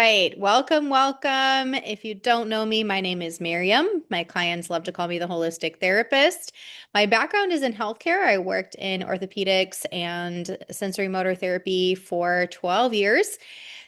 right. Welcome, welcome. If you don't know me, my name is Miriam. My clients love to call me the holistic therapist. My background is in healthcare. I worked in orthopedics and sensory motor therapy for 12 years.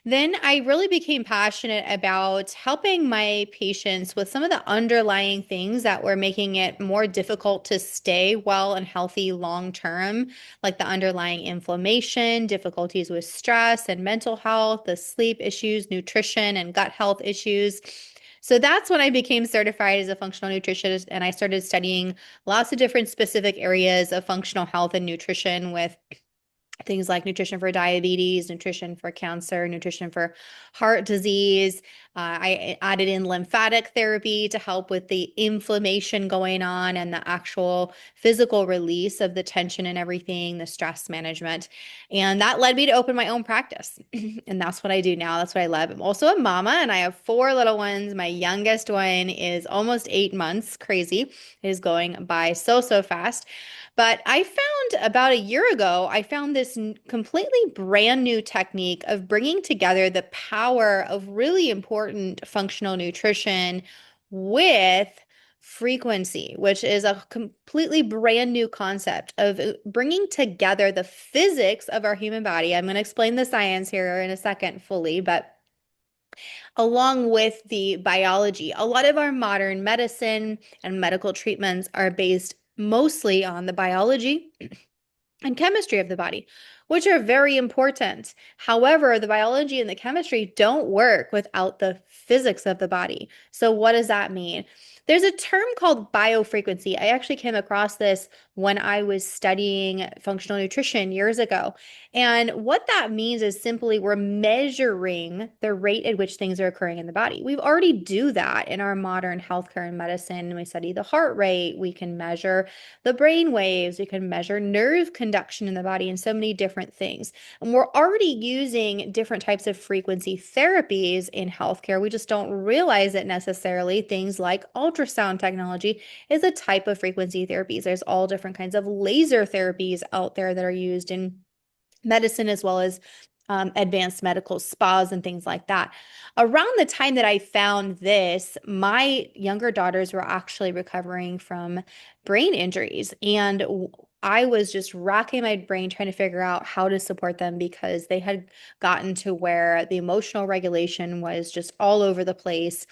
Then I really became passionate about helping my patients with some of the underlying things that were making it more difficult to stay well and healthy long term, like the underlying inflammation, difficulties with stress and mental health, the sleep issues, nutrition, and gut health issues. So that's when I became certified as a functional nutritionist, and I started studying lots of different specific areas of functional health and nutrition with things like nutrition for diabetes, nutrition for cancer, nutrition for heart disease. I added in lymphatic therapy to help with the inflammation going on and the actual physical release of the tension and everything, the stress management. And that led me to open my own practice. And that's what I do now. That's what I love. I'm also a mama and I have four little ones. My youngest one is almost 8 months. Crazy. It is going by so, so fast. But I found about a year ago, I found this completely brand new technique of bringing together the power of really important functional nutrition with frequency, which is a completely brand new concept of bringing together the physics of our human body. I'm going to explain the science here in a second fully, but along with the biology. A lot of our modern medicine and medical treatments are based mostly on the biology and chemistry of the body, which are very important. However, the biology and the chemistry don't work without the physics of the body. So, what does that mean? There's a term called biofrequency. I actually came across this when I was studying functional nutrition years ago. And what that means is simply we're measuring the rate at which things are occurring in the body. We already do that in our modern healthcare and medicine. We study the heart rate, we can measure the brain waves, we can measure nerve conduction in the body, and so many different things. And we're already using different types of frequency therapies in healthcare. We just don't realize it necessarily. Things like ultrasound technology is a type of frequency therapies. There's all different kinds of laser therapies out there that are used in medicine as well as advanced medical spas and things like that. Around the time that I found this, my younger daughters were actually recovering from brain injuries. And I was just racking my brain trying to figure out how to support them because they had gotten to where the emotional regulation was just all over the place.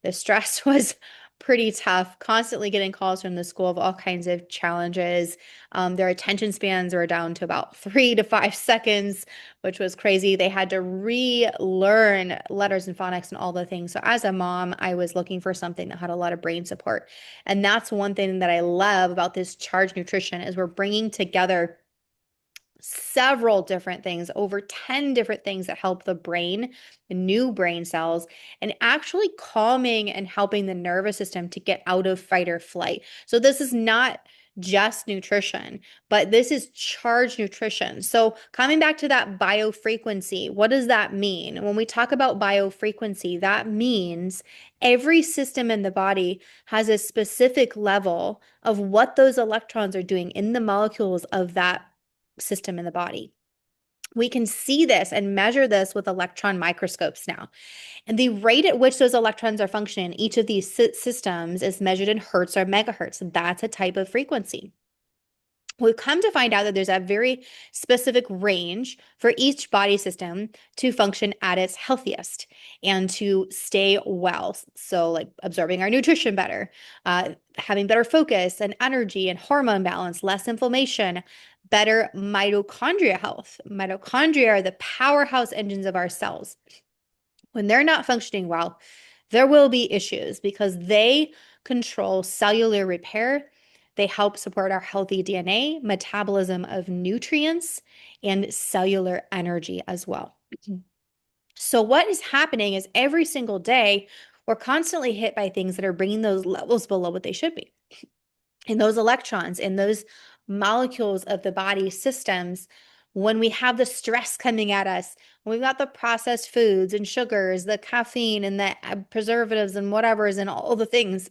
The stress was pretty tough, constantly getting calls from the school of all kinds of challenges. Their attention spans were down to about 3 to 5 seconds, which was crazy. They had to relearn letters and phonics and all the things. So as a mom, I was looking for something that had a lot of brain support. And that's one thing that I love about this charged nutrition is we're bringing together several different things, over 10 different things that help the brain, the new brain cells, and actually calming and helping the nervous system to get out of fight or flight. So this is not just nutrition, but this is charged nutrition. So coming back to that biofrequency, what does that mean? When we talk about biofrequency, that means every system in the body has a specific level of what those electrons are doing in the molecules of that system in the body. We can see this and measure this with electron microscopes now. And the rate at which those electrons are functioning in each of these systems is measured in hertz or megahertz. That's a type of frequency. We've come to find out that there's a very specific range for each body system to function at its healthiest and to stay well. So, like absorbing our nutrition better, having better focus and energy and hormone balance, less inflammation, better mitochondria health. Mitochondria are the powerhouse engines of our cells. When they're not functioning well, there will be issues because they control cellular repair. They help support our healthy DNA, metabolism of nutrients, and cellular energy as well. So, what is happening is every single day, we're constantly hit by things that are bringing those levels below what they should be. And those electrons in those molecules of the body systems, when we have the stress coming at us, when we've got the processed foods and sugars, the caffeine and the preservatives and whatever's and all the things,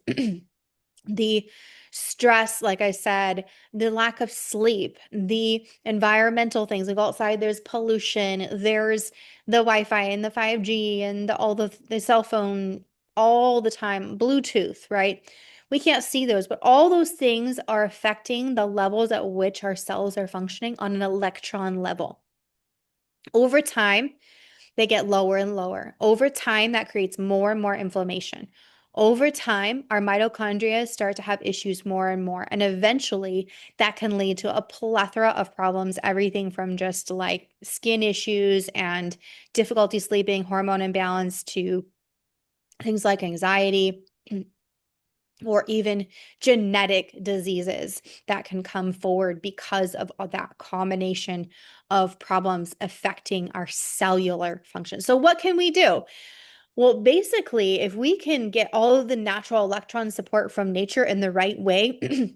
the Stress, like I said, the lack of sleep, the environmental things. We go outside, there's pollution, there's the Wi-Fi and the 5G and all the cell phone all the time, Bluetooth, right? We can't see those, but all those things are affecting the levels at which our cells are functioning on an electron level. Over time, they get lower and lower. Over time, that creates more and more inflammation. Over time, our mitochondria start to have issues more and more. And eventually, that can lead to a plethora of problems, everything from just like skin issues and difficulty sleeping, hormone imbalance, to things like anxiety, or even genetic diseases that can come forward because of that combination of problems affecting our cellular function. So, what can we do? Well, basically, if we can get all of the natural electron support from nature in the right way, we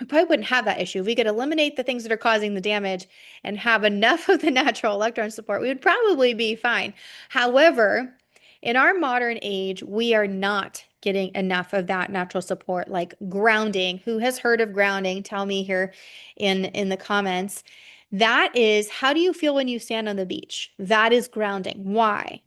probably wouldn't have that issue. If we could eliminate the things that are causing the damage and have enough of the natural electron support, we would probably be fine. However, in our modern age, we are not getting enough of that natural support, like grounding. Who has heard of grounding? Tell me here in the comments. That is, how do you feel when you stand on the beach? That is grounding. Why?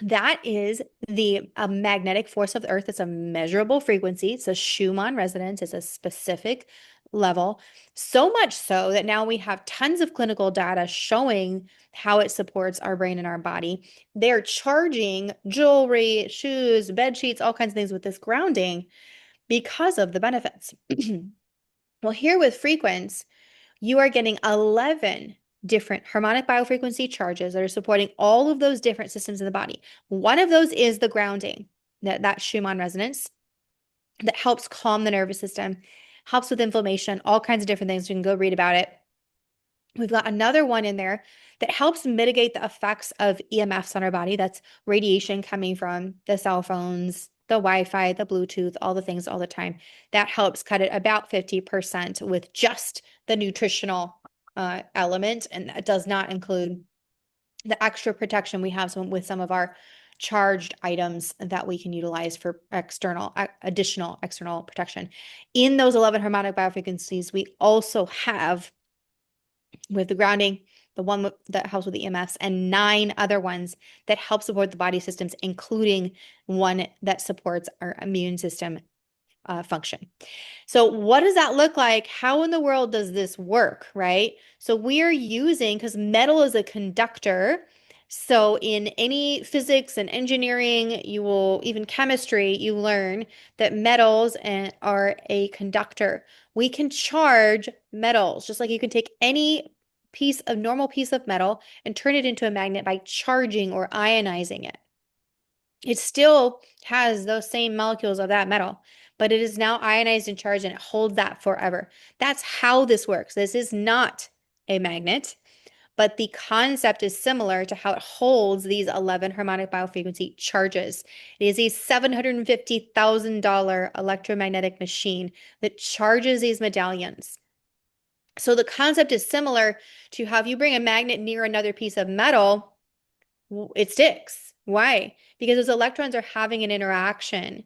That is the magnetic force of the earth. It's a measurable frequency. It's a Schumann resonance. It's a specific level. So much so that now we have tons of clinical data showing how it supports our brain and our body. They're charging jewelry, shoes, bed sheets, all kinds of things with this grounding because of the benefits. Well, here with Frequence, you are getting 11 different harmonic biofrequency charges that are supporting all of those different systems in the body. One of those is the grounding, that Schumann resonance that helps calm the nervous system, helps with inflammation, all kinds of different things. You can go read about it. We've got another one in there that helps mitigate the effects of EMFs on our body. That's radiation coming from the cell phones, the Wi-Fi, the Bluetooth, all the things all the time. That helps cut it about 50% with just the nutritional element. And that does not include the extra protection we have with some of our charged items that we can utilize for additional external protection. In those 11 harmonic biofrequencies, we also have, with the grounding, the one that helps with the EMFs, and 9 other ones that help support the body systems, including one that supports our immune system function. So what does that look like? How in the world does this work, right? So we're using, because metal is a conductor. So in any physics and engineering, you will, even chemistry, you learn that metals are a conductor. We can charge metals, just like you can take any normal piece of metal and turn it into a magnet by charging or ionizing it. It still has those same molecules of that metal, but it is now ionized and charged and it holds that forever. That's how this works. This is not a magnet, but the concept is similar to how it holds these 11 harmonic biofrequency charges. It is a $750,000 electromagnetic machine that charges these medallions. So the concept is similar to how if you bring a magnet near another piece of metal, it sticks. Why? Because those electrons are having an interaction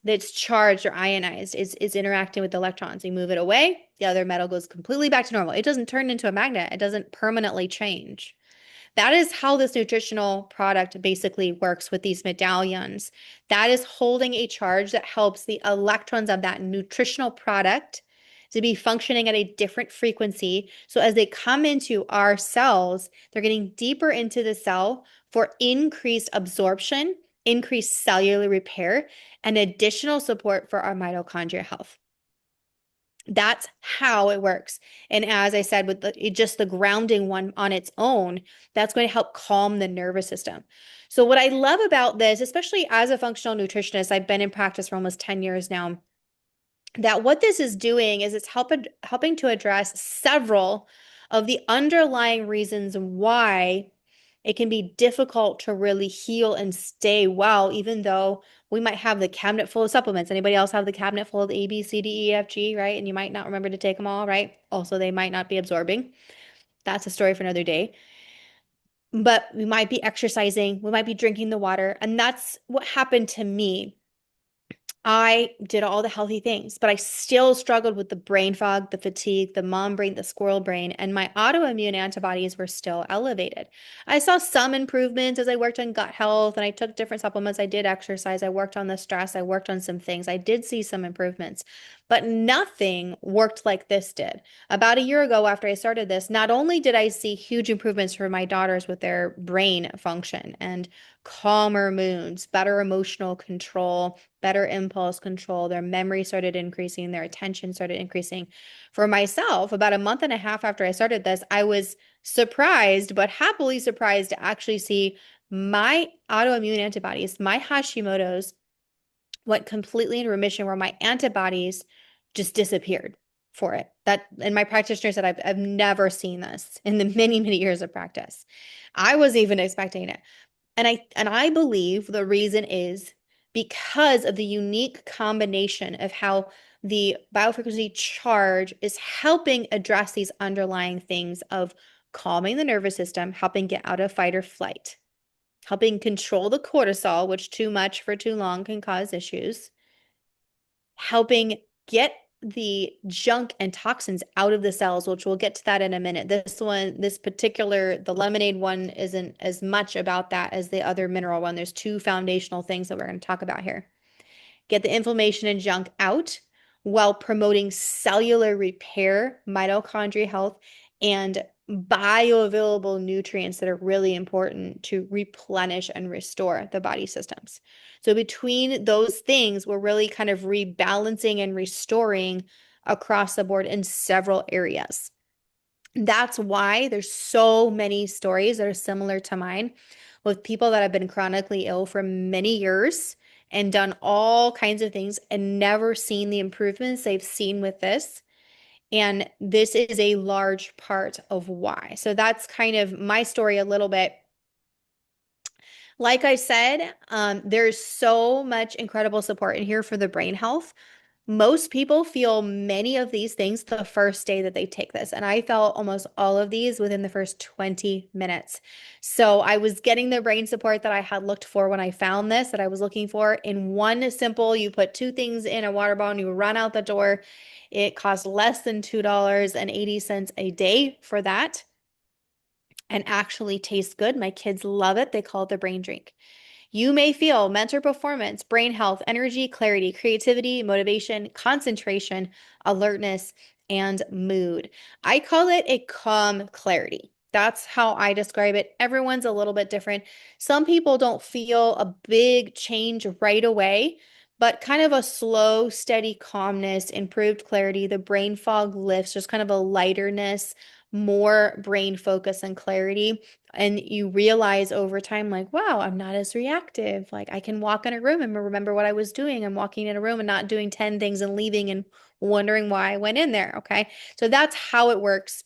that's charged or ionized. It's interacting with the electrons. You move it away, the other metal goes completely back to normal. It doesn't turn into a magnet. It doesn't permanently change. That is how this nutritional product basically works with these medallions. That is holding a charge that helps the electrons of that nutritional product to be functioning at a different frequency. So as they come into our cells, they're getting deeper into the cell for increased absorption, increased cellular repair, and additional support for our mitochondria health. That's how it works. And as I said, with just the grounding one on its own, that's going to help calm the nervous system. So what I love about this, especially as a functional nutritionist, I've been in practice for almost 10 years now, that what this is doing is it's helping to address several of the underlying reasons why it can be difficult to really heal and stay well, even though we might have the cabinet full of supplements. Anybody else have the cabinet full of A, B, C, D, E, F, G, right? And you might not remember to take them all, right? Also, they might not be absorbing. That's a story for another day. But we might be exercising, we might be drinking the water. And that's what happened to me. I did all the healthy things, but I still struggled with the brain fog, the fatigue, the mom brain, the squirrel brain, and my autoimmune antibodies were still elevated. I saw some improvements as I worked on gut health and I took different supplements. I did exercise. I worked on the stress. I worked on some things. I did see some improvements, but nothing worked like this did. About a year ago, after I started this, not only did I see huge improvements for my daughters with their brain function and calmer moods, better emotional control, better impulse control. Their memory started increasing, their attention started increasing. For myself, about a month and a half after I started this, I was surprised, but happily surprised to actually see my autoimmune antibodies, my Hashimoto's, went completely in remission where my antibodies just disappeared for it. That and my practitioner said I've never seen this in the many, many years of practice. I wasn't even expecting it. And I believe the reason is because of the unique combination of how the biofrequency charge is helping address these underlying things of calming the nervous system, helping get out of fight or flight, helping control the cortisol, which too much for too long can cause issues, helping get the junk and toxins out of the cells, which we'll get to that in a minute. The lemonade one isn't as much about that as the other mineral one. There's two foundational things that we're going to talk about here. Get the inflammation and junk out while promoting cellular repair, mitochondria health, and bioavailable nutrients that are really important to replenish and restore the body systems. So between those things, we're really kind of rebalancing and restoring across the board in several areas. That's why there's so many stories that are similar to mine with people that have been chronically ill for many years and done all kinds of things and never seen the improvements they've seen with this. And this is a large part of why. So that's kind of my story a little bit. Like I said, there's so much incredible support in here for the brain health. Most people feel many of these things the first day that they take this. And I felt almost all of these within the first 20 minutes. So I was getting the brain support that I had looked for when I found this, that I was looking for in one simple, you put two things in a water bottle and you run out the door. It costs less than $2.80 a day for that and actually tastes good. My kids love it. They call it the brain drink. You may feel mental performance, brain health, energy, clarity, creativity, motivation, concentration, alertness, and mood. I call it a calm clarity. That's how I describe it. Everyone's a little bit different. Some people don't feel a big change right away, but kind of a slow, steady calmness, improved clarity. The brain fog lifts, just kind of a lighterness, more brain focus and clarity. And you realize over time, like, wow, I'm not as reactive. Like, I can walk in a room and remember what I was doing. I'm walking in a room and not doing 10 things and leaving and wondering why I went in there. Okay. So that's how it works.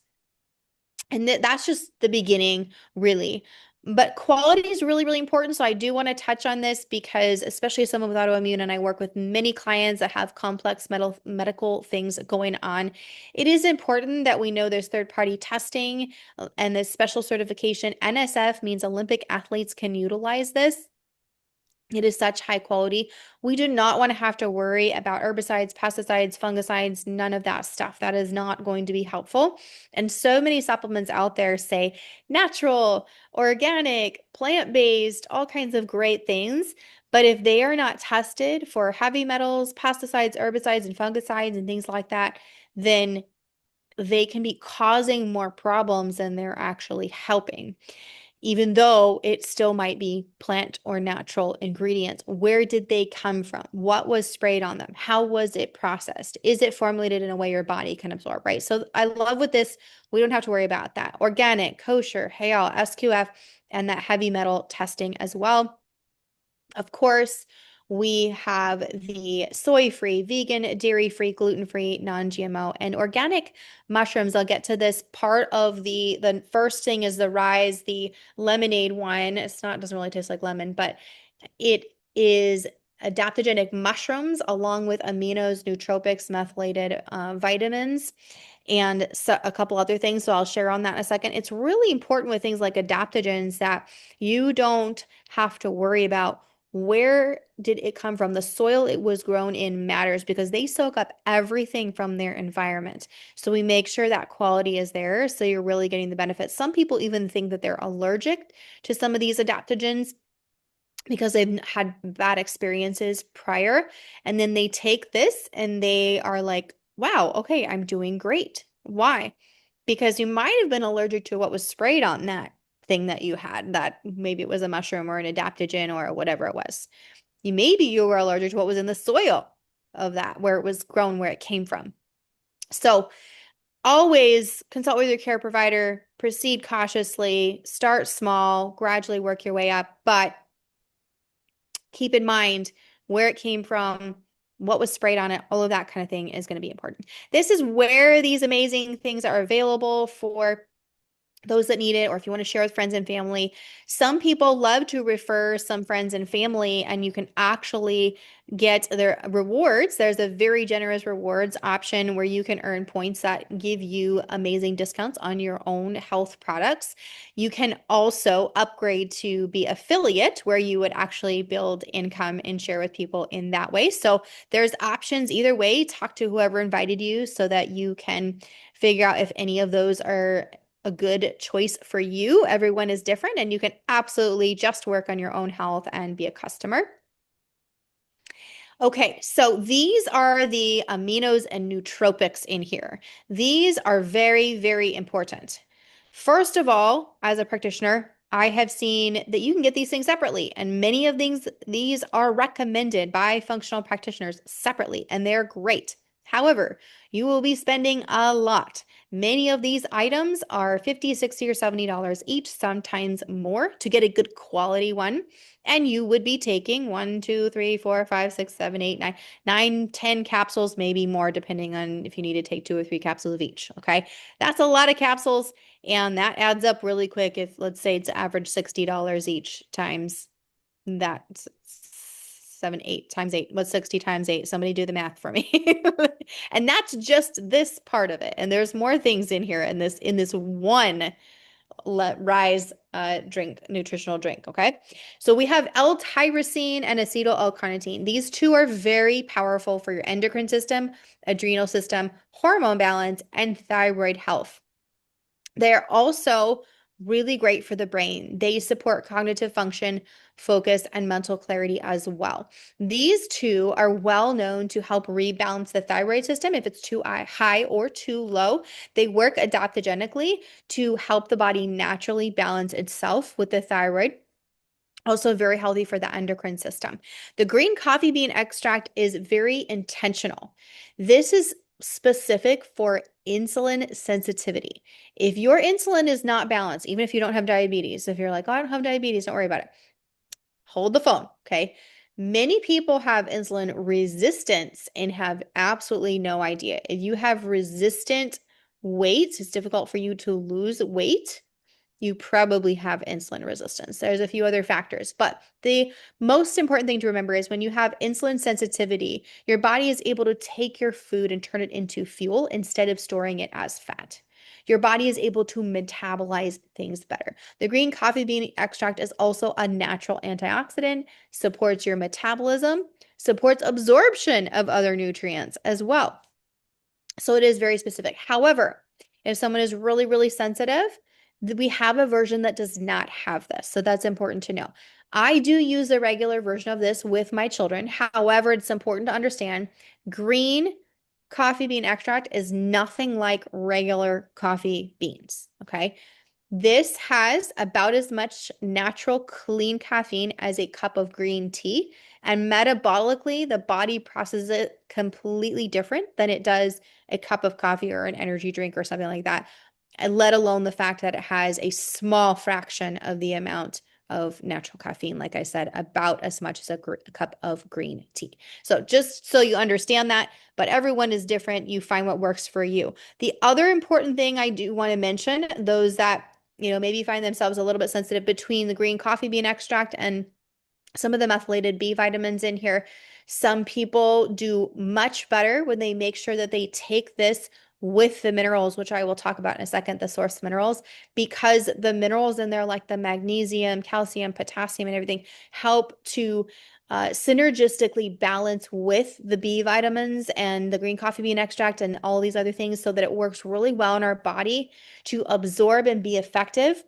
And that's just the beginning, really. But quality is really, really important. So I do want to touch on this because, especially as someone with autoimmune, and I work with many clients that have complex medical things going on, it is important that we know there's third-party testing and this special certification. NSF means Olympic athletes can utilize this. It is such high quality. We do not want to have to worry about herbicides, pesticides, fungicides, none of that stuff. That is not going to be helpful. And so many supplements out there say natural, organic, plant-based, all kinds of great things. But if they are not tested for heavy metals, pesticides, herbicides, and fungicides and things like that, then they can be causing more problems than they're actually helping, even though it still might be plant or natural ingredients. Where did they come from? What was sprayed on them? How was it processed? Is it formulated in a way your body can absorb, right? So I love with this, we don't have to worry about that. Organic, kosher, halal, SQF, and that heavy metal testing as well. Of course, we have the soy-free, vegan, dairy-free, gluten-free, non-GMO, and organic mushrooms. I'll get to this part of the first thing is the Rise, the lemonade one. Doesn't really taste like lemon, but it is adaptogenic mushrooms along with aminos, nootropics, methylated vitamins, and so a couple other things. So I'll share on that in a second. It's really important with things like adaptogens that you don't have to worry about Where did it come from? The soil it was grown in matters because they soak up everything from their environment. So we make sure that quality is there so you're really getting the benefits. Some people even think that they're allergic to some of these adaptogens because they've had bad experiences prior. And then they take this and they are like, wow, okay, I'm doing great. Why? Because you might have been allergic to what was sprayed on that thing that you had, that maybe it was a mushroom or an adaptogen or whatever it was. Maybe you were allergic to what was in the soil of that, where it was grown, where it came from. So always consult with your care provider, proceed cautiously, start small, gradually work your way up, but keep in mind where it came from, what was sprayed on it, all of that kind of thing is going to be important. This is where these amazing things are available for those that need it, or if you want to share with friends and family. Some people love to refer some friends and family, and you can actually get their rewards. There's a very generous rewards option where you can earn points that give you amazing discounts on your own health products. You can also upgrade to be affiliate, where you would actually build income and share with people in that way. So there's options either way. Talk to whoever invited you so that you can figure out if any of those are a good choice for you. Everyone is different, and you can absolutely just work on your own health and be a customer. Okay, so these are the aminos and nootropics in here. These are very, very important. First of all, as a practitioner, I have seen that you can get these things separately, and many of these are recommended by functional practitioners separately, and they're great. However, you will be spending a lot. Many of these items are $50, $60, or $70 each, sometimes more, to get a good quality one. And you would be taking 1, 2, 3, 4, 5, 6, 7, 8, 9, 10 capsules, maybe more, depending on if you need to take 2 or 3 capsules of each. Okay. That's a lot of capsules, and that adds up really quick. If let's say it's average $60 each times that 7, 8 times 8. What's 60 times 8? Somebody do the math for me. And that's just this part of it. And there's more things in here in this one rise drink, nutritional drink. Okay. So we have L-tyrosine and acetyl L-carnitine. These two are very powerful for your endocrine system, adrenal system, hormone balance, and thyroid health. They're also really great for the brain. They support cognitive function, focus, and mental clarity as well. These two are well known to help rebalance the thyroid system if it's too high or too low. They work adaptogenically to help the body naturally balance itself with the thyroid. Also very healthy for the endocrine system. The green coffee bean extract is very intentional. This is specific for insulin sensitivity. If your insulin is not balanced, even if you don't have diabetes, if you're like, oh, I don't have diabetes, don't worry about it. Hold the phone, okay? Many people have insulin resistance and have absolutely no idea. If you have resistant weight, it's difficult for you to lose weight. You probably have insulin resistance. There's a few other factors, but the most important thing to remember is when you have insulin sensitivity, your body is able to take your food and turn it into fuel instead of storing it as fat. Your body is able to metabolize things better. The green coffee bean extract is also a natural antioxidant, supports your metabolism, supports absorption of other nutrients as well. So it is very specific. However, if someone is really, really sensitive, we have a version that does not have this. So that's important to know. I do use a regular version of this with my children. However, it's important to understand green coffee bean extract is nothing like regular coffee beans. Okay. This has about as much natural clean caffeine as a cup of green tea. And metabolically, the body processes it completely different than it does a cup of coffee or an energy drink or something like that. And let alone the fact that it has a small fraction of the amount of natural caffeine, like I said, about as much as a cup of green tea. So just so you understand that, but everyone is different. You find what works for you. The other important thing I do want to mention, those that maybe find themselves a little bit sensitive between the green coffee bean extract and some of the methylated B vitamins in here. Some people do much better when they make sure that they take this with the minerals, which I will talk about in a second, the source minerals, because the minerals in there, like the magnesium, calcium, potassium, and everything, help to synergistically balance with the B vitamins and the green coffee bean extract and all these other things so that it works really well in our body to absorb and be effective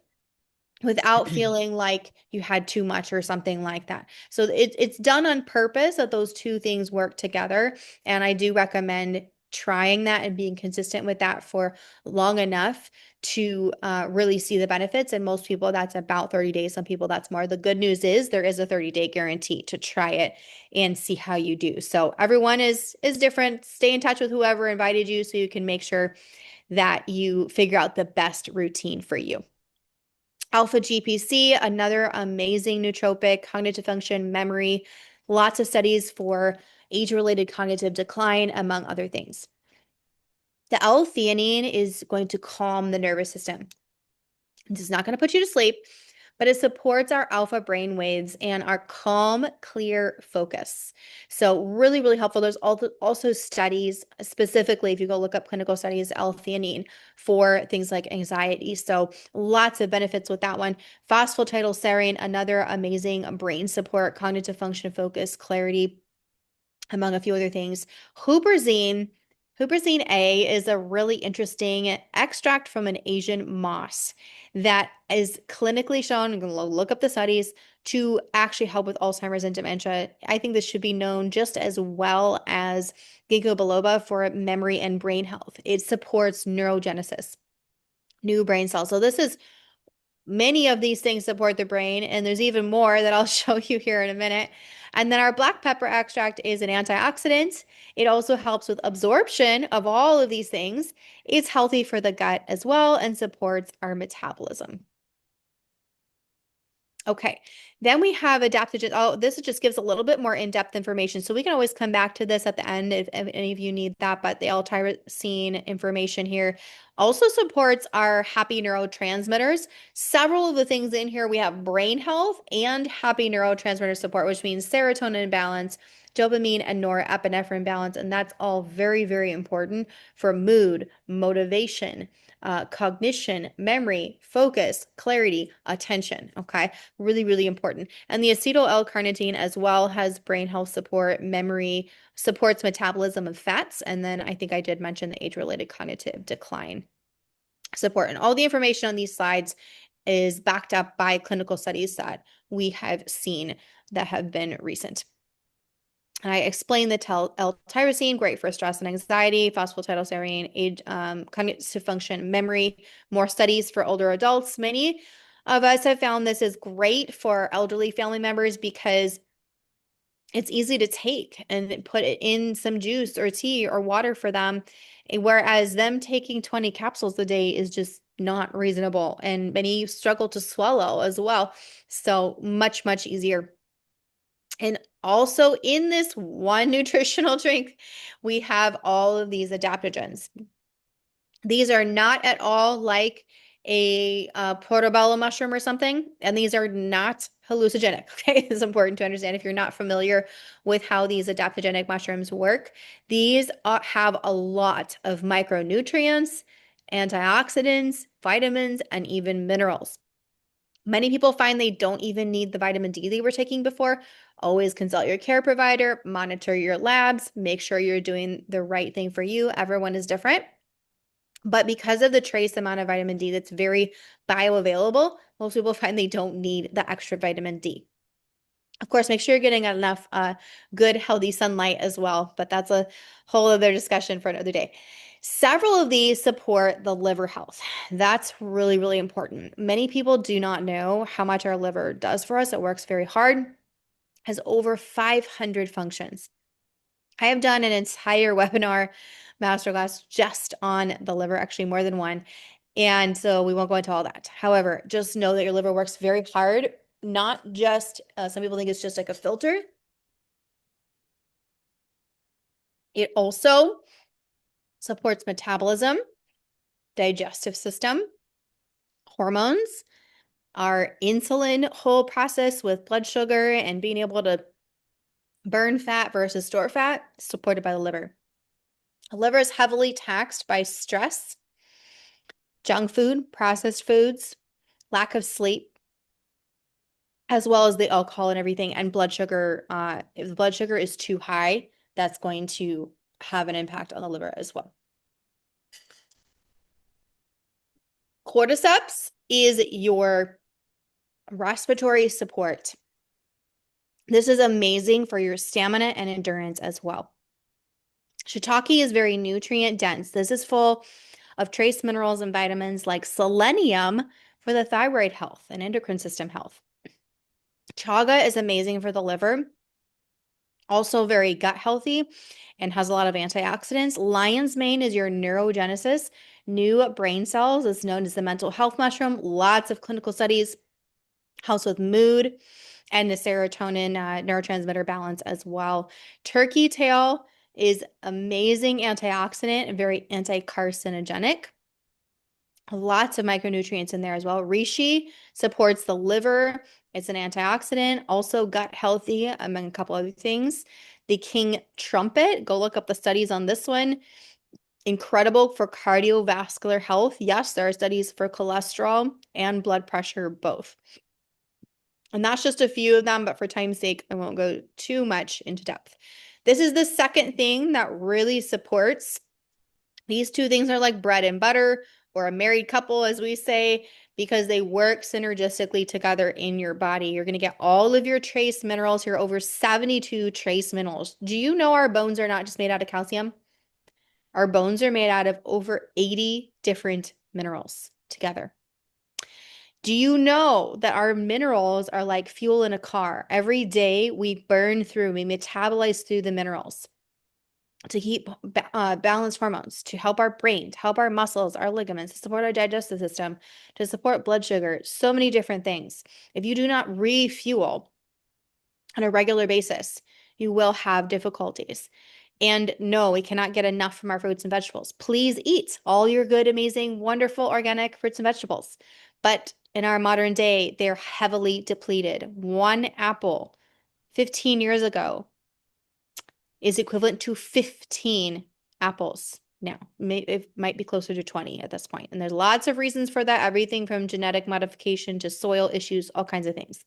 without feeling like you had too much or something like that. So it's done on purpose that those two things work together. And I do recommend trying that and being consistent with that for long enough to really see the benefits. And most people, that's about 30 days. Some people, that's more. The good news is there is a 30-day guarantee to try it and see how you do. So everyone is different. Stay in touch with whoever invited you so you can make sure that you figure out the best routine for you. Alpha GPC, another amazing nootropic, cognitive function, memory, lots of studies for age-related cognitive decline, among other things. The L-theanine is going to calm the nervous system. It's not going to put you to sleep, but it supports our alpha brain waves and our calm, clear focus. So really, really helpful. There's also studies, specifically if you go look up clinical studies, L-theanine for things like anxiety. So lots of benefits with that one. Phosphatidylserine, another amazing brain support, cognitive function, focus, clarity, among a few other things. Huperzine, Huperzine A is a really interesting extract from an Asian moss that is clinically shown, you can look up the studies, to actually help with Alzheimer's and dementia. I think this should be known just as well as ginkgo biloba for memory and brain health. It supports neurogenesis, new brain cells. So this is many of these things support the brain, and there's even more that I'll show you here in a minute. And then our black pepper extract is an antioxidant. It also helps with absorption of all of these things. It's healthy for the gut as well and supports our metabolism. Okay, then we have adaptogens. Oh, this just gives a little bit more in-depth information. So we can always come back to this at the end if any of you need that, but the L-tyrosine information here also supports our happy neurotransmitters. Several of the things in here, we have brain health and happy neurotransmitter support, which means serotonin balance, dopamine and norepinephrine balance, and that's all very, very important for mood, motivation, cognition, memory, focus, clarity, attention. Okay, really, really important. And the acetyl L-carnitine as well has brain health support, memory, supports metabolism of fats. And then I think I did mention the age-related cognitive decline support. And all the information on these slides is backed up by clinical studies that we have seen that have been recent. And I explained the L-tyrosine, great for stress and anxiety, phosphatidylserine, age, cognitive function, memory, more studies for older adults. Many of us have found this is great for elderly family members because it's easy to take and put it in some juice or tea or water for them. Whereas them taking 20 capsules a day is just not reasonable. And many struggle to swallow as well. So much, much easier. And also in this one nutritional drink, we have all of these adaptogens. These are not at all like a portobello mushroom or something, and these are not hallucinogenic. Okay, it's important to understand if you're not familiar with how these adaptogenic mushrooms work. These have a lot of micronutrients, antioxidants, vitamins, and even minerals. Many people find they don't even need the vitamin D they were taking before. Always consult your care provider, monitor your labs, make sure you're doing the right thing for you. Everyone is different. But because of the trace amount of vitamin D that's very bioavailable, most people find they don't need the extra vitamin D. Of course, make sure you're getting enough good, healthy sunlight as well, but that's a whole other discussion for another day. Several of these support the liver health. That's really, really important. Many people do not know how much our liver does for us. It works very hard, has over 500 functions. I have done an entire webinar masterclass just on the liver, actually more than one. And so we won't go into all that. However, just know that your liver works very hard, not just, some people think it's just like a filter. It also supports metabolism, digestive system, hormones, our insulin whole process with blood sugar and being able to burn fat versus store fat, supported by the liver. The liver is heavily taxed by stress, junk food, processed foods, lack of sleep, as well as the alcohol and everything, and blood sugar. If the blood sugar is too high, that's going to have an impact on the liver as well. Cordyceps is your respiratory support. This is amazing for your stamina and endurance as well. Shiitake is very nutrient dense. This is full of trace minerals and vitamins like selenium for the thyroid health and endocrine system health. Chaga is amazing for the liver, also very gut healthy and has a lot of antioxidants. Lion's mane is your neurogenesis, new brain cells. It's known as the mental health mushroom. Lots of clinical studies, helps with mood and the serotonin neurotransmitter balance as well. Turkey tail is amazing antioxidant and very anti-carcinogenic. Lots of micronutrients in there as well. Reishi supports the liver. It's an antioxidant, also gut healthy, among a couple other things. The king trumpet, go look up the studies on this one. Incredible for cardiovascular health. Yes, there are studies for cholesterol and blood pressure both. And that's just a few of them, but for time's sake, I won't go too much into depth. This is the second thing that really supports. These two things are like bread and butter, or a married couple, as we say, because they work synergistically together in your body. You're going to get all of your trace minerals here, over 72 trace minerals. Do you know our bones are not just made out of calcium? Our bones are made out of over 80 different minerals together. Do you know that our minerals are like fuel in a car? Every day we burn through, we metabolize through the minerals to keep balanced hormones, to help our brain, to help our muscles, our ligaments, to support our digestive system, to support blood sugar, so many different things. If you do not refuel on a regular basis, you will have difficulties. And no, we cannot get enough from our fruits and vegetables. Please eat all your good, amazing, wonderful organic fruits and vegetables. But in our modern day, they're heavily depleted. One apple 15 years ago is equivalent to 15 apples now. It might be closer to 20 at this point. And there's lots of reasons for that, everything from genetic modification to soil issues, all kinds of things.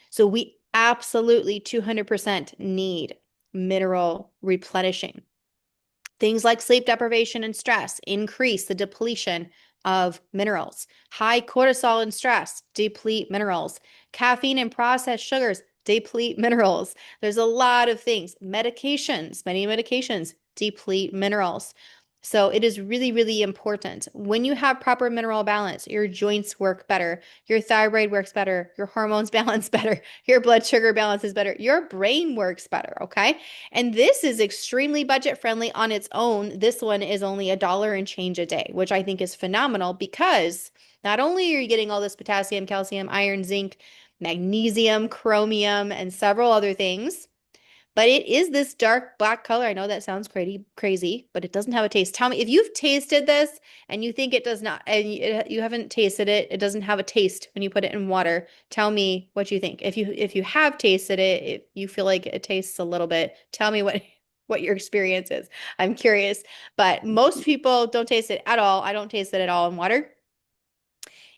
So we absolutely 200% need mineral replenishing. Things like sleep deprivation and stress increase the depletion of minerals. High cortisol and stress deplete minerals. Caffeine and processed sugars deplete minerals. There's a lot of things. Medications, many medications deplete minerals. So it is really, really important. When you have proper mineral balance, your joints work better, your thyroid works better, your hormones balance better, your blood sugar balance is better, your brain works better, okay? And this is extremely budget friendly on its own. This one is only $1 and change a day, which I think is phenomenal because not only are you getting all this potassium, calcium, iron, zinc, magnesium, chromium, and several other things, but it is this dark black color. I know that sounds crazy, but it doesn't have a taste. Tell me if you've tasted this and you think it does not, and you haven't tasted it, it doesn't have a taste when you put it in water. Tell me what you think. If you have tasted it, if you feel like it tastes a little bit, tell me what your experience is. I'm curious, but most people don't taste it at all. I don't taste it at all in water.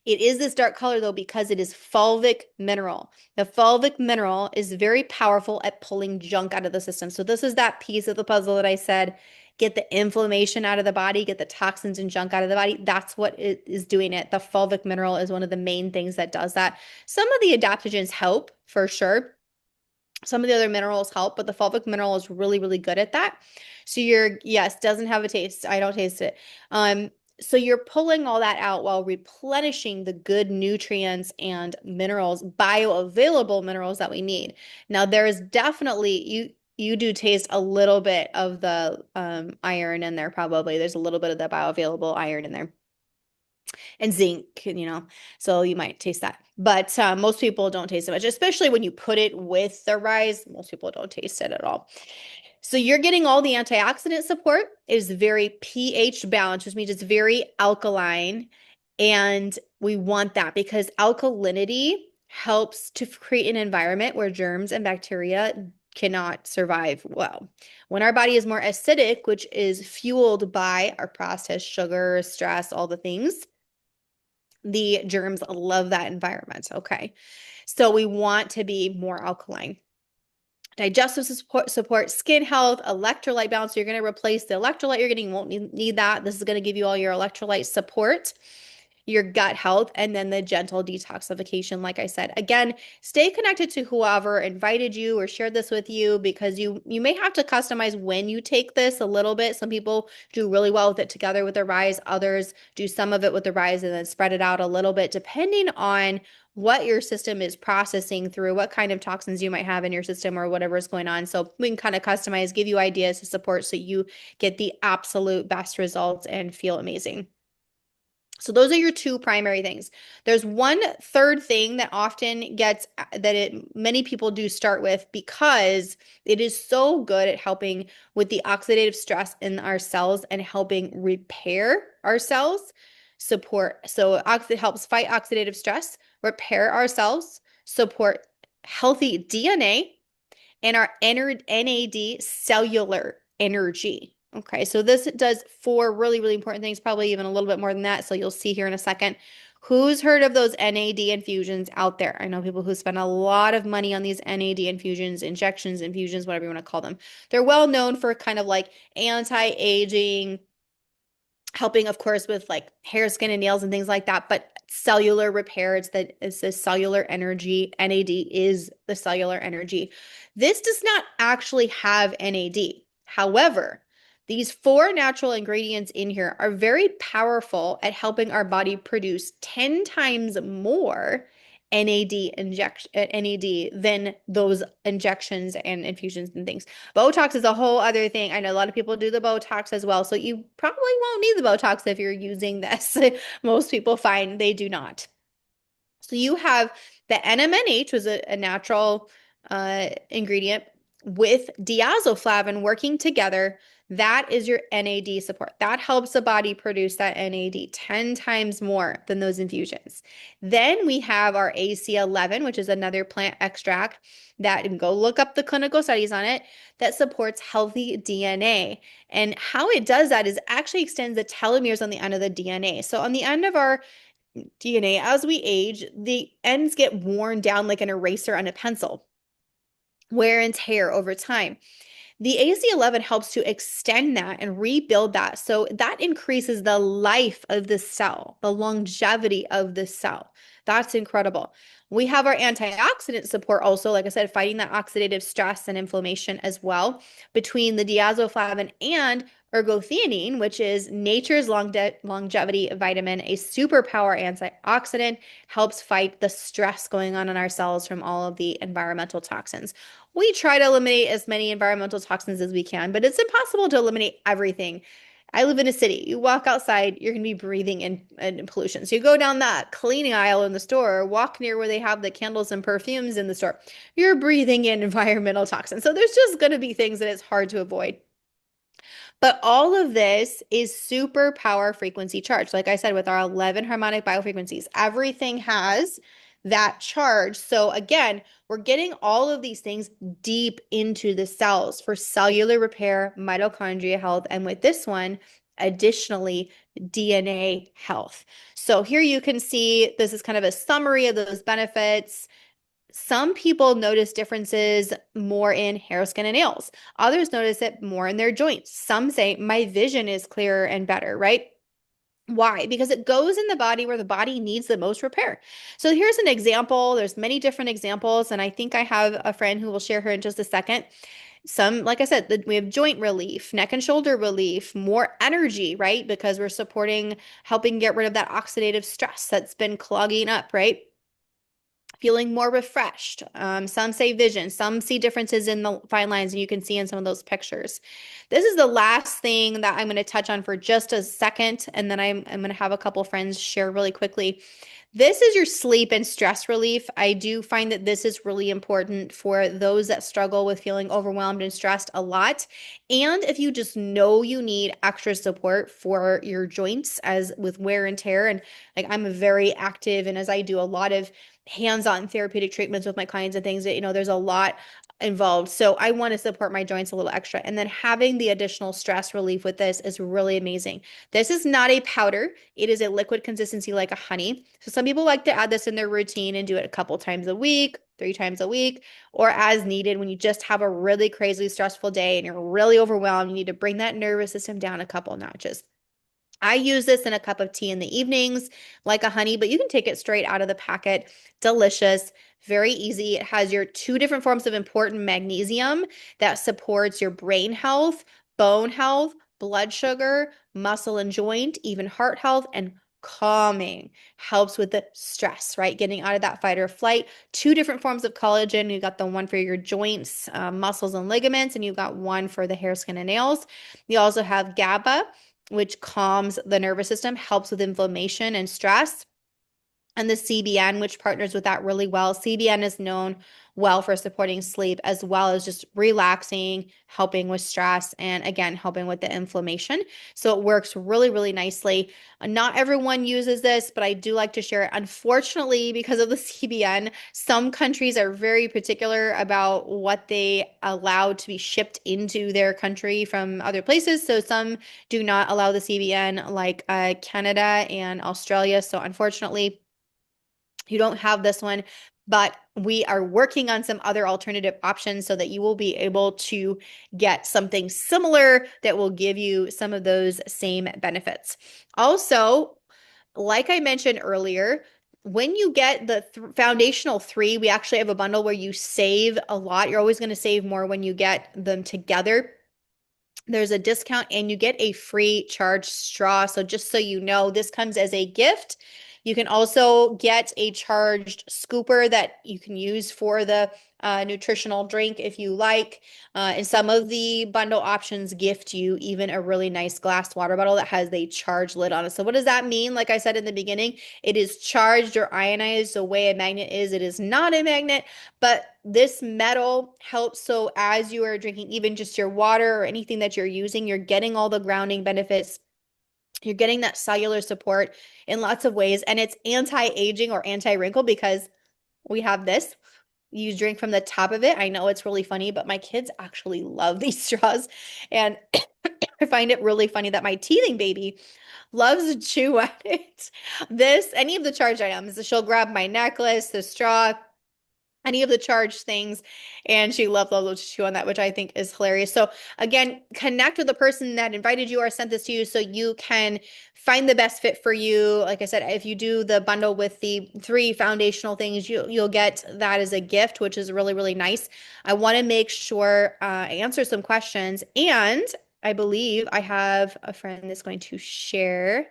It is this dark color though because it is fulvic mineral. The fulvic mineral is very powerful at pulling junk out of the system. So this is that piece of the puzzle that I said, get the inflammation out of the body, get the toxins and junk out of the body. That's what it is doing it. The fulvic mineral is one of the main things that does that. Some of the adaptogens help for sure. Some of the other minerals help, but the fulvic mineral is really, really good at that. So yes, doesn't have a taste. I don't taste it. So you're pulling all that out while replenishing the good nutrients and minerals, bioavailable minerals that we need. Now, there is definitely, you do taste a little bit of the iron in there probably. There's a little bit of the bioavailable iron in there. And zinc, so you might taste that. But most people don't taste it much, especially when you put it with the rice. Most people don't taste it at all. So you're getting all the antioxidant support. It is very pH balanced, which means it's very alkaline. And we want that because alkalinity helps to create an environment where germs and bacteria cannot survive well. When our body is more acidic, which is fueled by our processed sugar, stress, all the things, the germs love that environment. Okay. So we want to be more alkaline. Digestive support, skin health, electrolyte balance. So you're going to replace the electrolyte you're getting. You won't need that. This is going to give you all your electrolyte support, your gut health, and then the gentle detoxification. Like I said, again, stay connected to whoever invited you or shared this with you, because you may have to customize when you take this a little bit. Some people do really well with it together with the rise. Others do some of it with the rise and then spread it out a little bit, depending on what your system is processing through, what kind of toxins you might have in your system or whatever is going on. So we can kind of customize, give you ideas to support so you get the absolute best results and feel amazing. So those are your two primary things. There's one third thing that often gets many people do start with, because it is so good at helping with the oxidative stress in our cells and helping repair our cells, support. So it helps fight oxidative stress, repair our cells, support healthy DNA, and our NAD cellular energy. Okay, so this does four really, really important things, probably even a little bit more than that. So you'll see here in a second. Who's heard of those NAD infusions out there? I know people who spend a lot of money on these NAD infusions, injections, infusions, whatever you want to call them. They're well known for kind of like anti-aging, helping, of course, with like hair, skin, and nails and things like that, but cellular repair. It's the cellular energy. NAD is the cellular energy. This does not actually have NAD. However, these four natural ingredients in here are very powerful at helping our body produce 10 times more NAD than those injections and infusions and things. Botox is a whole other thing. I know a lot of people do the Botox as well. So you probably won't need the Botox if you're using this. Most people find they do not. So you have the NMNH, was a natural ingredient, with diazoflavin working together. That is your NAD support. That helps the body produce that NAD 10 times more than those infusions. Then we have our AC11, which is another plant extract that, and go look up the clinical studies on it, that supports healthy DNA. And how it does that is actually extends the telomeres on the end of the DNA. So on the end of our DNA, as we age, the ends get worn down like an eraser on a pencil, wear and tear over time. The AC11 helps to extend that and rebuild that. So that increases the life of the cell, the longevity of the cell. That's incredible. We have our antioxidant support also, like I said, fighting that oxidative stress and inflammation as well, between the diazoflavin and ergothioneine, which is nature's longevity vitamin, a superpower antioxidant, helps fight the stress going on in our cells from all of the environmental toxins. We try to eliminate as many environmental toxins as we can, but it's impossible to eliminate everything. I live in a city. You walk outside, you're going to be breathing in pollution. So you go down that cleaning aisle in the store, or walk near where they have the candles and perfumes in the store, you're breathing in environmental toxins. So there's just going to be things that it's hard to avoid. But all of this is super power frequency charged. Like I said, with our 11 harmonic biofrequencies, everything has that charge. So again, we're getting all of these things deep into the cells for cellular repair, mitochondria health, and with this one, additionally, DNA health. So here you can see, this is kind of a summary of those benefits. Some people notice differences more in hair, skin, and nails. Others notice it more in their joints. Some say, my vision is clearer and better, right? Why? Because it goes in the body where the body needs the most repair. So here's an example. There's many different examples, and I think I have a friend who will share her in just a second. Some, like I said, we have joint relief, neck and shoulder relief, more energy, right? Because we're supporting, helping get rid of that oxidative stress that's been clogging up, right? Feeling more refreshed. Some say vision. Some see differences in the fine lines, and you can see in some of those pictures. This is the last thing that I'm going to touch on for just a second, and then I'm going to have a couple friends share really quickly. This is your sleep and stress relief. I do find that this is really important for those that struggle with feeling overwhelmed and stressed a lot. And if you just know you need extra support for your joints, as with wear and tear, and like I'm very active, and as I do a lot of hands-on therapeutic treatments with my clients and things, that there's a lot involved. So I want to support my joints a little extra. And then having the additional stress relief with this is really amazing. This is not a powder. It is a liquid consistency like a honey. So some people like to add this in their routine and do it a couple times a week, 3 times a week, or as needed when you just have a really crazy stressful day and you're really overwhelmed. You need to bring that nervous system down a couple notches. I use this in a cup of tea in the evenings, like a honey, but you can take it straight out of the packet. Delicious, very easy. It has your 2 different forms of important magnesium that supports your brain health, bone health, blood sugar, muscle and joint, even heart health, and calming. Helps with the stress, right? Getting out of that fight or flight. 2 different forms of collagen. You got the one for your joints, muscles, and ligaments, and you got one for the hair, skin, and nails. You also have GABA, which calms the nervous system, helps with inflammation and stress, and the CBN, which partners with that really well. CBN is known well for supporting sleep as well as just relaxing, helping with stress, and again, helping with the inflammation. So it works really, really nicely. Not everyone uses this, but I do like to share it. Unfortunately, because of the CBN, some countries are very particular about what they allow to be shipped into their country from other places. So some do not allow the CBN, like Canada and Australia. So unfortunately, you don't have this one, but we are working on some other alternative options so that you will be able to get something similar that will give you some of those same benefits. Also, like I mentioned earlier, when you get the foundational 3, we actually have a bundle where you save a lot. You're always going to save more when you get them together. There's a discount and you get a free charged straw. So just so you know, this comes as a gift. You can also get a charged scooper that you can use for the nutritional drink if you like. And some of the bundle options gift you even a really nice glass water bottle that has a charged lid on it. So what does that mean? Like I said in the beginning, it is charged or ionized the way a magnet is. It is not a magnet, but this metal helps. So as you are drinking even just your water or anything that you're using, you're getting all the grounding benefits. You're getting that cellular support in lots of ways. And it's anti-aging or anti-wrinkle because we have this. You drink from the top of it. I know it's really funny, but my kids actually love these straws. And I find it really funny that my teething baby loves to chew at it. Any of the charged items, she'll grab my necklace, the straw, any of the charged things, and she loves to chew on that, which I think is hilarious. So again, connect with the person that invited you or sent this to you so you can find the best fit for you. Like I said, if you do the bundle with the 3 foundational things, you'll get that as a gift, which is really, really nice. I want to make sure I answer some questions, and I believe I have a friend that's going to share.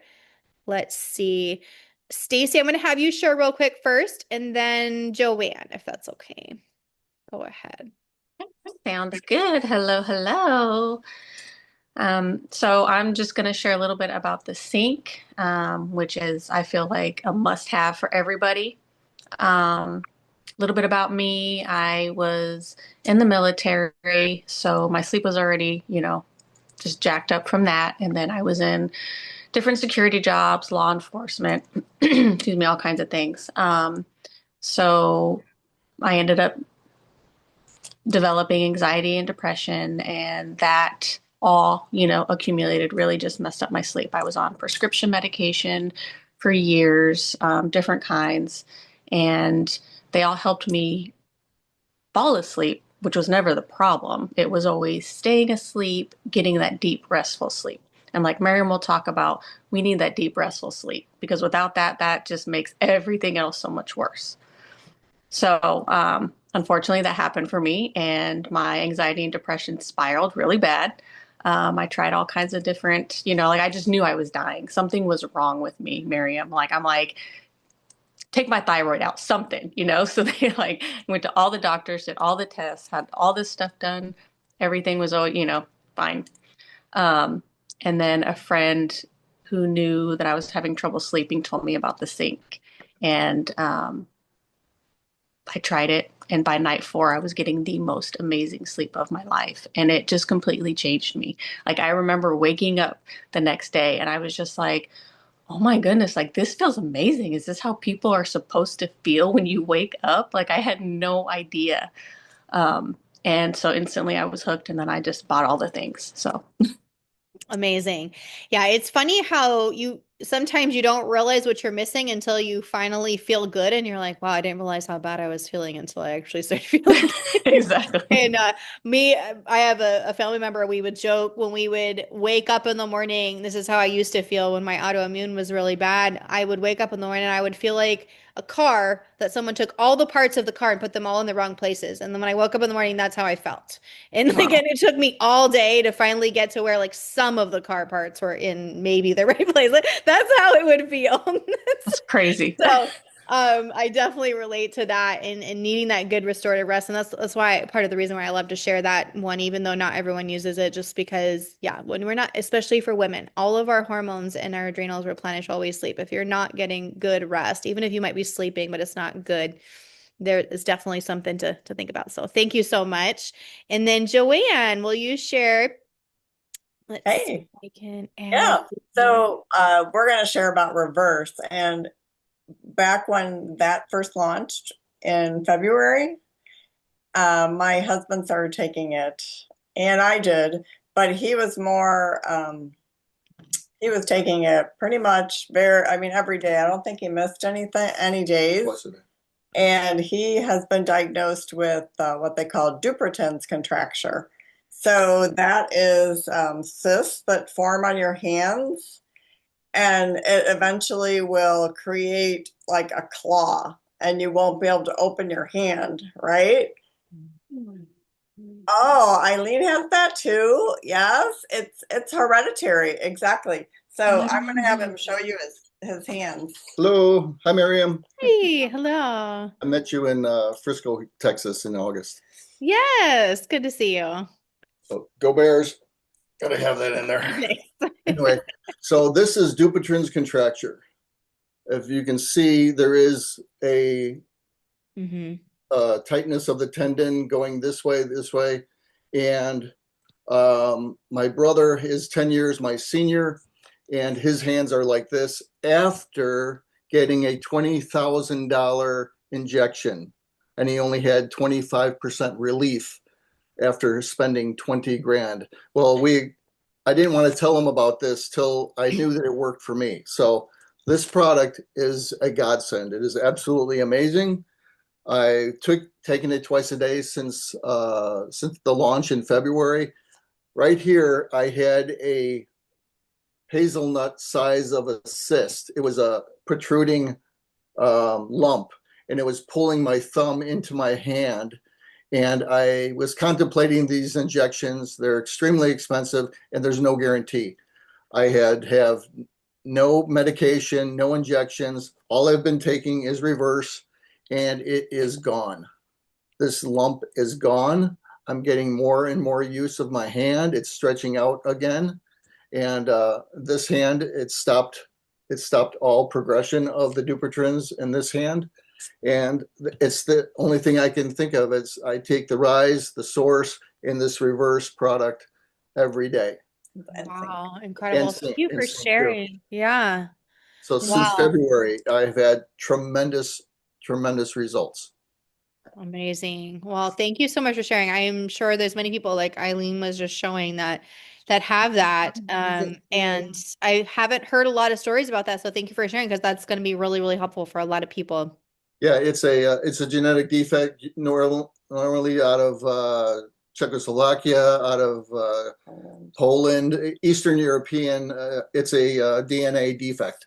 Let's see. Stacy, I'm going to have you share real quick first, and then Joanne, if that's okay. Go ahead. Sounds good. Hello, hello. So I'm just going to share a little bit about the sink, which is, I feel like, a must-have for everybody. A little bit about me. I was in the military, so my sleep was already, just jacked up from that. And then I was in different security jobs, law enforcement, excuse me, all kinds of things. So I ended up developing anxiety and depression, and that all, accumulated really just messed up my sleep. I was on prescription medication for years, different kinds, and they all helped me fall asleep, which was never the problem. It was always staying asleep, getting that deep, restful sleep. And like Miriam will talk about, we need that deep, restful sleep because without that, that just makes everything else so much worse. So, unfortunately, that happened for me, and my anxiety and depression spiraled really bad. I tried all kinds of different, like I just knew I was dying. Something was wrong with me, Miriam. I'm like, take my thyroid out, something, So they went to all the doctors, did all the tests, had all this stuff done. Everything was, all, fine. And then a friend who knew that I was having trouble sleeping told me about the sink. And I tried it, and by night 4, I was getting the most amazing sleep of my life. And it just completely changed me. I remember waking up the next day and I was just like, oh my goodness, this feels amazing. Is this how people are supposed to feel when you wake up? I had no idea. And so instantly I was hooked, and then I just bought all the things. So Amazing. Yeah, it's funny how you sometimes you don't realize what you're missing until you finally feel good and you're like, wow, I didn't realize how bad I was feeling until I actually started feeling exactly. And I have a family member. We would joke when we would wake up in the morning. This is how I used to feel when my autoimmune was really bad. I would wake up in the morning and I would feel like a car that someone took all the parts of the car and put them all in the wrong places. And then when I woke up in the morning, that's how I felt. And like, Wow. and it took me all day to finally get to where like some of the car parts were in maybe the right place. Like, that's how it would feel. That's crazy. So, I definitely relate to that and needing that good restorative rest. And that's why part of the reason why I love to share that one, even though not everyone uses it, just because, yeah, when we're not, especially for women, all of our hormones and our adrenals replenish while we sleep. If you're not getting good rest, even if you might be sleeping, but it's not good, there is definitely something to think about. So thank you so much. And then Joanne, will you share? Let's see if Hey, I can add yeah. here. So we're going to share about reverse. And back when that first launched in February, my husband started taking it, and I did, but he was taking it pretty much I mean, every day. I don't think he missed any days. Twice a day. And he has been diagnosed with what they call Dupuytren's contracture. So that is cysts that form on your hands, and it eventually will create like a claw, and you won't be able to open your hand, right? Oh, Eileen has that too. Yes, it's hereditary, exactly. So I'm gonna have him show you his hands. Hello. Hi, Miriam. Hey, hello. I met you in Frisco, Texas in August. Yes, good to see you. So go Bears. Gotta have that in there. Nice. Anyway, so this is Dupuytren's contracture. If you can see, there is a hmm tightness of the tendon going this way. And my brother is 10 years my senior, and his hands are like this after getting a $20,000 injection. And he only had 25% relief after spending 20 grand. Well, I didn't want to tell him about this till I knew that it worked for me. So this product is a godsend. It is absolutely amazing. I taken it twice a day since the launch in February. Right here, I had a hazelnut size of a cyst. It was a protruding lump, and it was pulling my thumb into my hand. And I was contemplating these injections. They're extremely expensive, and there's no guarantee. I have no medication, no injections. All I've been taking is reverse, and it is gone. This lump is gone. I'm getting more and more use of my hand. It's stretching out again. And this hand, it stopped all progression of the Dupuytren's in this hand. And it's the only thing I can think of is I take the Rise, the Source, in this reverse product every day. Wow, incredible. Thank Instinct, you for instinct too. sharing. Yeah. So since Wow. February, I've had tremendous results. Amazing. Well, thank you so much for sharing. I am sure there's many people like Eileen was just showing that have that. And I haven't heard a lot of stories about that. So thank you for sharing because that's going to be really, really helpful for a lot of people. Yeah, it's a genetic defect normally out of Czechoslovakia, out of Poland, Eastern European. It's a DNA defect.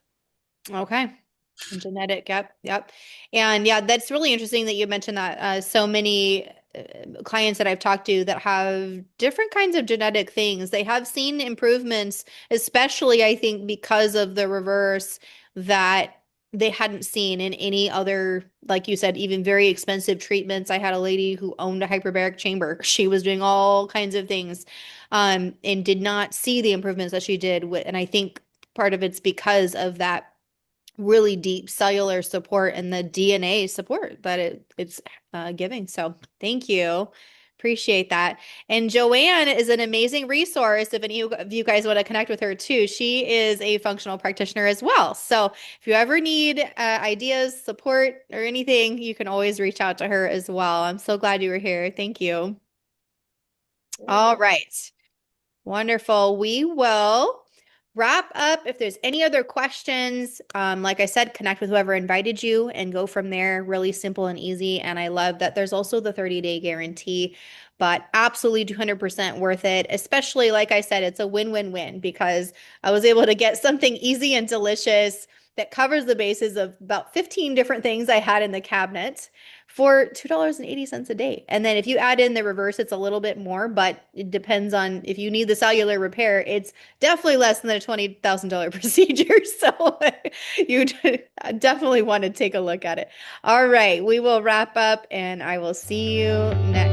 Okay. Genetic, yep, yep. And yeah, that's really interesting that you mentioned that. So many clients that I've talked to that have different kinds of genetic things, they have seen improvements, especially I think because of the reverse that they hadn't seen in any other, like you said, even very expensive treatments. I had a lady who owned a hyperbaric chamber. She was doing all kinds of things, and did not see the improvements that she did. And I think part of it's because of that really deep cellular support and the DNA support that it's giving. So thank you. Appreciate that. And Joanne is an amazing resource if any of you guys want to connect with her too. She is a functional practitioner as well. So if you ever need ideas, support, or anything, you can always reach out to her as well. I'm so glad you were here. Thank you. All right. Wonderful. We will wrap up. If there's any other questions, like I said, connect with whoever invited you and go from there. Really simple and easy. And I love that there's also the 30-day guarantee, but absolutely 200% worth it. Especially, like I said, it's a win-win-win because I was able to get something easy and delicious that covers the bases of about 15 different things I had in the cabinet for $2.80 a day. And then if you add in the reverse, it's a little bit more, but it depends on if you need the cellular repair, it's definitely less than a $20,000 procedure. So you definitely want to take a look at it. All right, we will wrap up and I will see you next.